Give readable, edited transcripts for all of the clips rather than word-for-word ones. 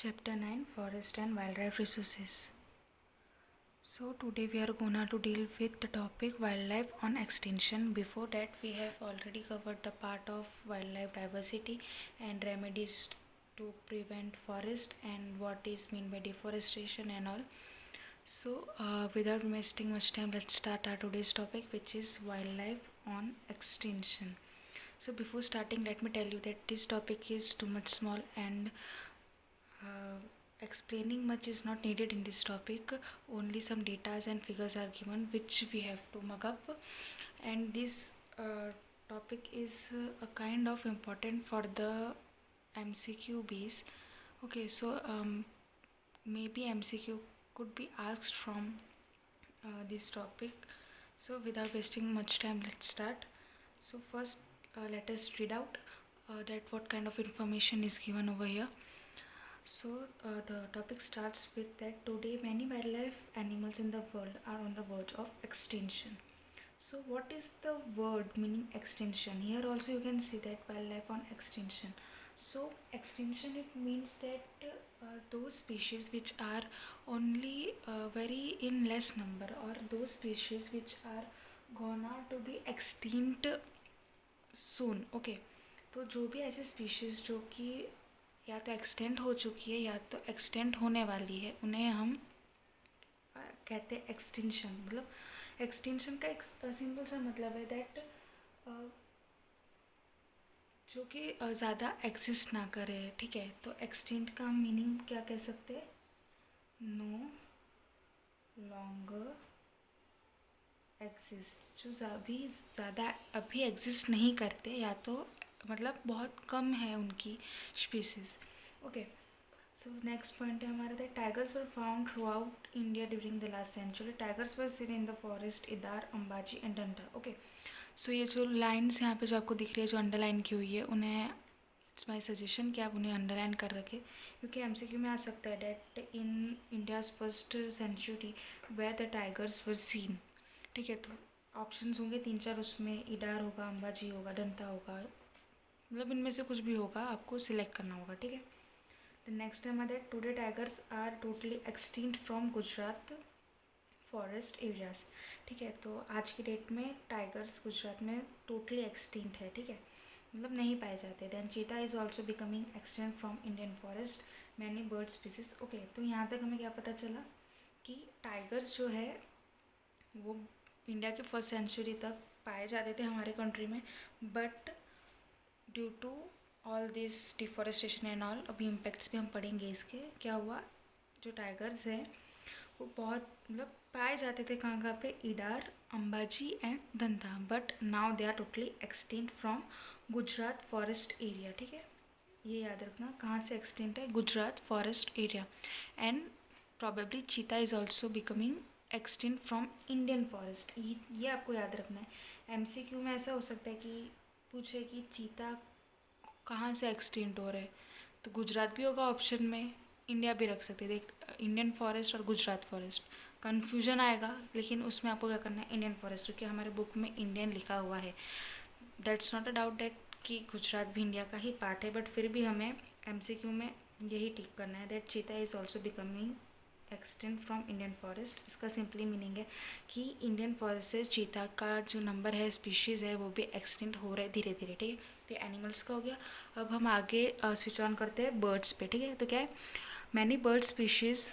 Chapter 9, Forest and Wildlife Resources. So today we are gonna to deal with the topic wildlife on extinction. Before that we have already covered the part of wildlife diversity and remedies to prevent forest and what is mean by deforestation and all. So without wasting much time, let's start our today's topic, which is wildlife on extinction. So before starting, let me tell you that this topic is too much small and explaining much is not needed in this topic. Only some data and figures are given which we have to mug up, and this topic is a kind of important for the MCQ base. Okay, so maybe MCQ could be asked from this topic. So without wasting much time, let's start. So first let us read out that what kind of information is given over here. So the topic starts with that today many wildlife animals in the world are on the verge of extinction. So what is the word meaning extinction? Here also you can see that wildlife on extinction. So extinction, it means that those species which are only very in less number, or those species which are gonna to be extinct soon. Okay, तो जो भी ऐसे species जो कि या तो extend हो चुकी है या तो एक्सटेंड होने वाली है, उन्हें हम कहते हैं एक्सटिंक्शन. मतलब एक्सटिंक्शन का एक सिंपल सा मतलब है दैट जो कि ज़्यादा एग्जिस्ट ना करे. ठीक है, तो एक्सटिंक्ट का मीनिंग क्या कह सकते हैं? No longer exist. जो ज़्यादा अभी एग्जिस्ट नहीं करते, या तो मतलब बहुत कम है उनकी species. Okay, so next point है हमारा that tigers were found throughout India during the last century. Tigers were seen in the forest Idar, Ambaji and Danta. Okay, so ये जो लाइन्स यहाँ पे जो आपको दिख रही है, जो अंडरलाइन की हुई है, उन्हें इट्स माई सजेशन कि आप उन्हें अंडरलाइन कर रखें, क्योंकि MCQ में आ सकता है that in India's first century where the tigers were seen. ठीक है, तो ऑप्शंस होंगे 3-4, उसमें इडार होगा, अंबाजी होगा, डंटा होगा, मतलब इनमें से कुछ भी होगा, आपको सिलेक्ट करना होगा. ठीक है, the next time that today tigers are totally extinct from Gujarat forest areas. ठीक है, तो आज की डेट में टाइगर्स गुजरात में टोटली एक्सटिंक्ट है. ठीक है, मतलब नहीं पाए जाते. देन चीता is also becoming extinct from Indian forest, many bird species. Okay, तो यहाँ तक हमें क्या पता चला कि टाइगर्स जो है वो इंडिया के फर्स्ट सेंचुरी तक पाए जाते थे हमारे कंट्री में, but due to all this deforestation and all, अभी इम्पैक्ट्स भी हम पढ़ेंगे इसके, क्या हुआ, जो टाइगर्स हैं वो बहुत मतलब पाए जाते थे कहाँ कहाँ पे, Idar, Ambaji and Danta, but now they are totally extinct from Gujarat forest area. ठीक है, ये याद रखना कहाँ से एक्सटिंक्ट है, Gujarat forest area. And probably cheetah is also becoming extinct from Indian forest. ये आपको याद रखना है. MCQ में ऐसा हो सकता है कि पूछे कि चीता कहाँ से एक्सटिंक्ट हो रहे हैं, तो गुजरात भी होगा ऑप्शन में, इंडिया भी रख सकते हैं. देख, इंडियन फॉरेस्ट और गुजरात फॉरेस्ट कन्फ्यूजन आएगा, लेकिन उसमें आपको क्या करना है, इंडियन फॉरेस्ट, क्योंकि हमारे बुक में इंडियन लिखा हुआ है. That's not a doubt that कि गुजरात भी इंडिया का ही पार्ट है, बट फिर भी हमें MCQ में यही टिक करना है दैट चीता is also becoming extinct from Indian forest. इसका सिंपली मीनिंग है कि इंडियन फॉरेस्ट से चीता का जो नंबर है, स्पीशीज़ है, वो भी एक्सटिंक्ट हो रहे धीरे धीरे. ठीक है, तो एनिमल्स का हो गया. अब हम आगे स्विच ऑन करते हैं बर्ड्स पे. ठीक है, तो क्या है, many bird species.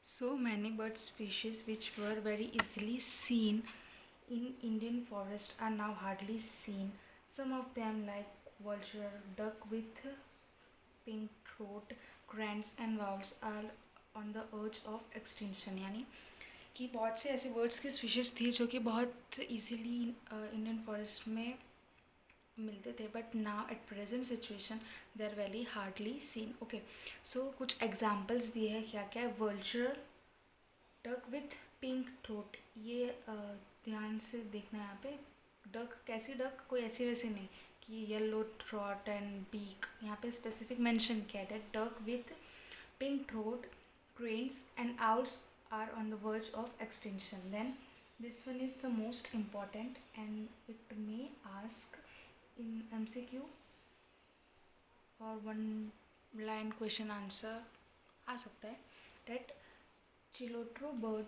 So many bird species which were very easily seen in Indian forest are now hardly seen. Some of them like vulture, duck with pink throat, cranes and voles are on the edge of extinction. यानी कि बहुत से ऐसे birds की species थी जो कि बहुत इजीली इंडियन फॉरेस्ट में मिलते थे, but now at present situation they are very hardly seen. Okay, so कुछ एग्जाम्पल्स दिए हैं. क्या क्या है, vulture, duck with pink throat. ये ध्यान से देखना है यहाँ पे. डक कैसी डक, कोई ऐसी वैसी नहीं कि येलो थ्रोट एंड बीक. यहाँ पे स्पेसिफिक मेंशन किया है duck with pink throat, cranes and owls are on the verge of extinction. Then this one is the most important and it may ask in MCQ or one line question answer आ सकता है। That चिलोट्रो bird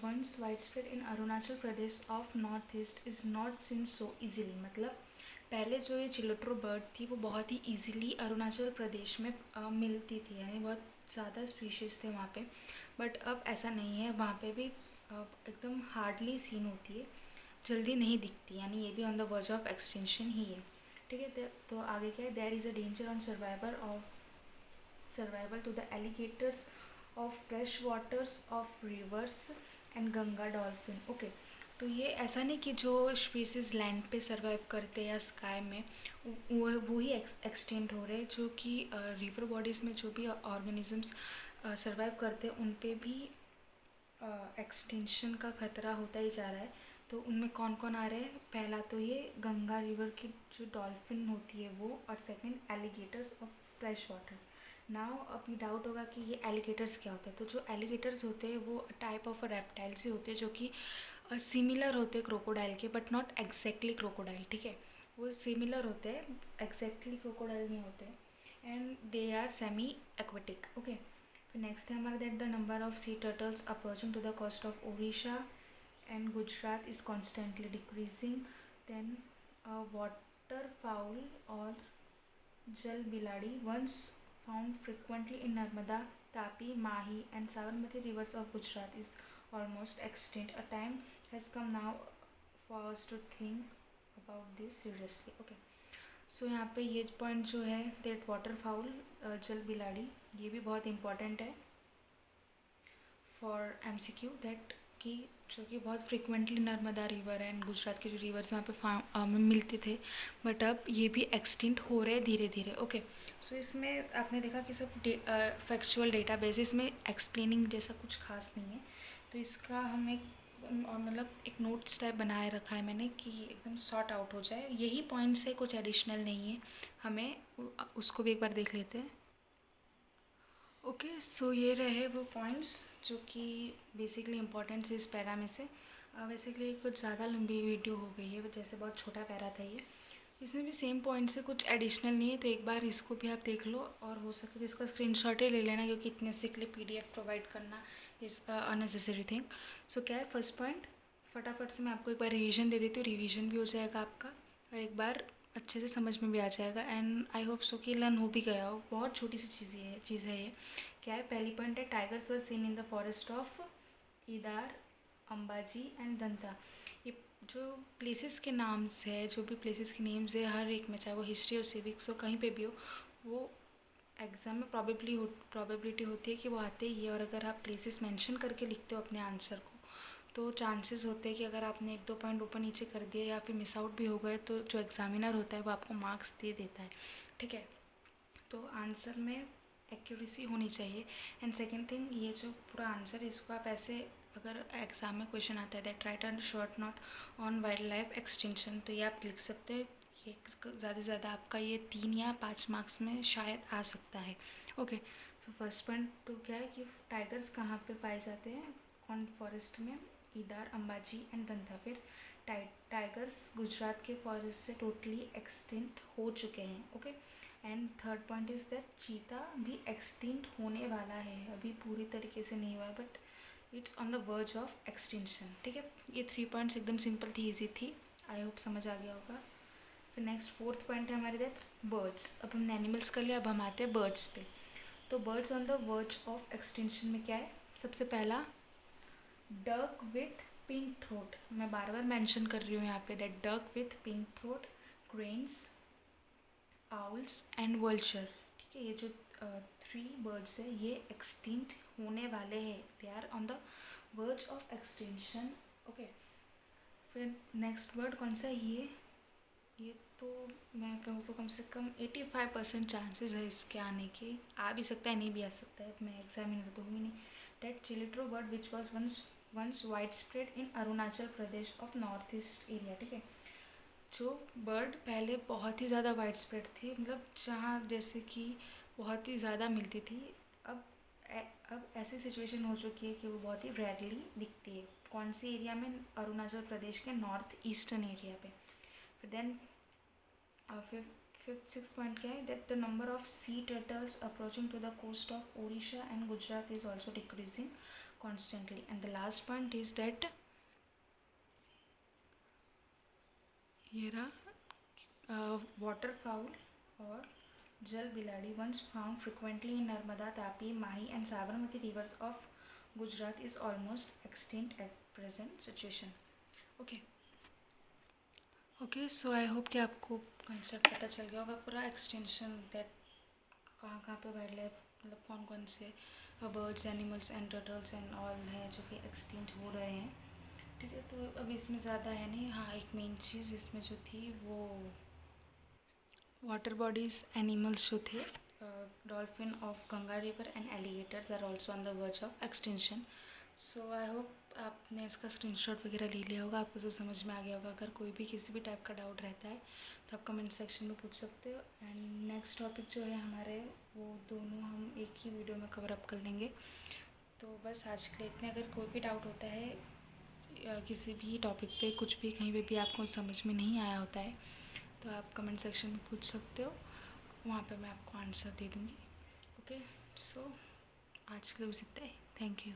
once widespread in Arunachal Pradesh of north east is not seen so easily. मतलब पहले जो ये चिलोट्रो bird थी वो बहुत ही इजीली अरुणाचल प्रदेश में मिलती थी, यानी बहुत ज़्यादा स्पीशीज़ थे वहाँ पे, बट अब ऐसा नहीं है। वहाँ पे भी एकदम हार्डली सीन होती है, जल्दी नहीं दिखती, यानी ये भी on the verge of extension ही है। ठीक है, तो आगे क्या है, there is a danger on survival to the alligators of fresh waters of rivers and Ganga dolphin. Okay, तो ये ऐसा नहीं कि जो स्पीसीज़ लैंड पे सर्वाइव करते हैं या स्काई में वो ही एक्सटेंट हो रहे हैं, जो कि रिवर बॉडीज़ में जो भी ऑर्गेनिजम्स सर्वाइव करते हैं उन पे भी एक्सटेंशन का खतरा होता ही जा रहा है। तो उनमें कौन कौन आ रहे हैं, पहला तो ये गंगा रिवर की जो डॉल्फिन होती है वो, और second alligators of fresh waters. Now अभी डाउट होगा कि ये एलिगेटर्स क्या होता है। तो जो एलिगेटर्स होते हैं वो टाइप ऑफ रेप्टाइल्स ही होते हैं, जो कि सिमिलर होते हैं क्रोकोडाइल के, बट नॉट एग्जैक्टली क्रोकोडाइल। ठीक है, वो सिमिलर होते हैं, एग्जैक्टली क्रोकोडाइल नहीं होते, and they are semi aquatic. Okay, फिर नेक्स्ट है हमारा that the number of sea turtles approaching to the coast of Odisha and Gujarat is constantly decreasing. Then waterfowl और जल बिलाड़ी once found frequently in Narmada, Tapi, Mahi and Sabarmati rivers of Gujarat is almost extent. A time has come now for us to think about this seriously. Okay, so यहाँ पे ये point जो है that water foul, जल बिलाड़ी, ये भी बहुत इंपॉर्टेंट है फॉर MCQ, दैट कि जो कि बहुत frequently Narmada river and Gujarat के जो रिवर्स वहाँ पे में मिलते थे, बट अब ये भी एक्सटिंक्ट हो रहे हैं धीरे धीरे। ओके, सो इसमें आपने देखा कि सब फैक्चुअल डेटा बेसिस में एक्सप्लेनिंग जैसा कुछ खास नहीं है, तो इसका हम एक मतलब एक नोट्स टाइप बनाए रखा है मैंने कि एकदम सॉर्ट आउट हो जाए। यही पॉइंट्स है, कुछ एडिशनल नहीं है, हमें उसको भी एक बार देख लेते हैं। ओके, सो ये रहे वो पॉइंट्स जो कि बेसिकली इंपॉर्टेंट है इस पैरा में से। बेसिकली कुछ ज़्यादा लंबी वीडियो हो गई है, जैसे बहुत छोटा पैरा था ये, इसमें भी सेम पॉइंट्स है, कुछ एडिशनल नहीं है, तो एक बार इसको भी आप देख लो, और हो सके तो इसका स्क्रीनशॉट ही ले लेना, क्योंकि इतने से के लिए PDF प्रोवाइड करना इज़ अननेसेसरी थिंग। सो क्या है फर्स्ट पॉइंट, फटाफट से मैं आपको एक बार रिवीजन दे देती हूँ, रिवीजन भी हो जाएगा आपका और एक बार अच्छे से समझ में भी आ जाएगा, एंड आई होप सो कि लर्न हो भी गया हो। बहुत छोटी सी चीज़ है ये। क्या है, पहली पॉइंट है, tigers were seen in the forest of Idar, Ambaji and Danta. ये जो प्लेसेस के नाम्स है, जो भी प्लेसेस के नेम्स है, हर एक में, चाहे वो हिस्ट्री और सिविक्स हो, कहीं पे भी हो, वो एग्ज़ाम में प्रॉबेबिलिटी होती है कि वो आते ही है। और अगर आप प्लेसेस मेंशन करके लिखते हो अपने आंसर को, तो चांसेस होते हैं कि अगर आपने 1-2 पॉइंट ऊपर नीचे कर दिया या फिर मिस आउट भी हो गए, तो जो एग्ज़ामिनर होता है वो आपको मार्क्स दे देता है। ठीक है, तो आंसर में एक्यूरेसी होनी चाहिए। एंड सेकेंड थिंग, ये जो पूरा आंसर है इसको आप ऐसे, अगर एग्ज़ाम में क्वेश्चन आता है that right and short note on wild life extension, तो ये आप लिख सकते हो। ये ज़्यादा से ज़्यादा आपका ये 3 या 5 मार्क्स में शायद आ सकता है। ओके, सो फर्स्ट पॉइंट तो क्या है कि टाइगर्स कहाँ पे पाए जाते हैं, ऑन फॉरेस्ट में, ईदार, अंबाजी एंड दंता। फिर टाइगर्स गुजरात के फॉरेस्ट से टोटली एक्सटिंक्ट हो चुके हैं। Okay, and third point is that चीता भी एक्सटिंक्ट होने वाला है, अभी पूरी तरीके से नहीं हुआ है, but it's on the verge of extension. ठीक है, ये 3 पॉइंट्स एकदम सिंपल थी, ईजी थी, आई होप समझ आ गया होगा। फिर नेक्स्ट फोर्थ पॉइंट है हमारे दैट बर्ड्स। अब हमने एनिमल्स कर लिया, अब हम आते हैं बर्ड्स पे। तो birds on the verge of extension में क्या है, सबसे पहला डक विथ पिंक थ्रोट। मैं बार बार मेंशन कर रही हूँ यहाँ पे that duck with pink throat, cranes, owls and vulture. ठीक है, ये जो 3 बर्ड्स है ये एक्सटिंक्ट होने वाले हैं, they are on the verge of extension. Okay, फिर नेक्स्ट बर्ड कौन सा है, ये तो मैं कहूँ तो कम से कम 85% चांसेस है इसके आने के, आ भी सकता है नहीं भी आ सकता है, मैं एग्जामिनर तो हुई नहीं। डेट चिलिट्रो bird which was once widespread in Arunachal Pradesh of north east area. ठीक है, जो बर्ड पहले बहुत ही ज़्यादा वाइड स्प्रेड थी, मतलब जहाँ जैसे कि बहुत ही ज़्यादा मिलती थी, अब अब ऐसी सिचुएशन हो चुकी है कि वो बहुत ही रेयरली दिखती है। कौन सी एरिया में, अरुणाचल प्रदेश के नॉर्थ ईस्टर्न एरिया पे। फिर देन फिफ्थ सिक्स पॉइंट क्या है, that the number of sea turtles approaching to the coast of Odisha and Gujarat is also decreasing constantly. And the last point is that ये रहा waterfowl or jal biladi once found frequently in Narmada, Tapi, Mahi and Sabarmati rivers of Gujarat is almost extinct at present situation. Okay, so I hope कि आपको concept पता चल गया होगा पूरा, extension that कहाँ कहाँ पे वाइल्ड लाइफ मतलब कौन कौन से birds, animals and turtles and all हैं जो कि एक्सटिंक्ट हो रहे हैं. ठीक है, तो अब इसमें ज़्यादा है नहीं. हाँ, एक मेन चीज़ इसमें जो थी वो वाटर बॉडीज़ एनिमल्स जो थे, dolphin of Ganga river and alligators are also on the verge of extension. So I hope आपने इसका स्क्रीनशॉट वगैरह ले लिया होगा, आपको सब समझ में आ गया होगा. अगर कोई भी किसी भी टाइप का डाउट रहता है तो आप कमेंट सेक्शन में पूछ सकते हो. एंड नेक्स्ट टॉपिक जो है हमारे, वो दोनों हम एक ही वीडियो में कवर अप कर लेंगे. तो बस आज के लिए इतने. अगर कोई भी डाउट होता है किसी भी टॉपिक पे, कुछ भी कहीं पे भी आपको समझ में नहीं आया होता है, तो आप कमेंट सेक्शन में पूछ सकते हो, वहाँ पे मैं आपको आंसर दे दूँगी. ओके, सो आज के लिए बस इतना ही. Thank you.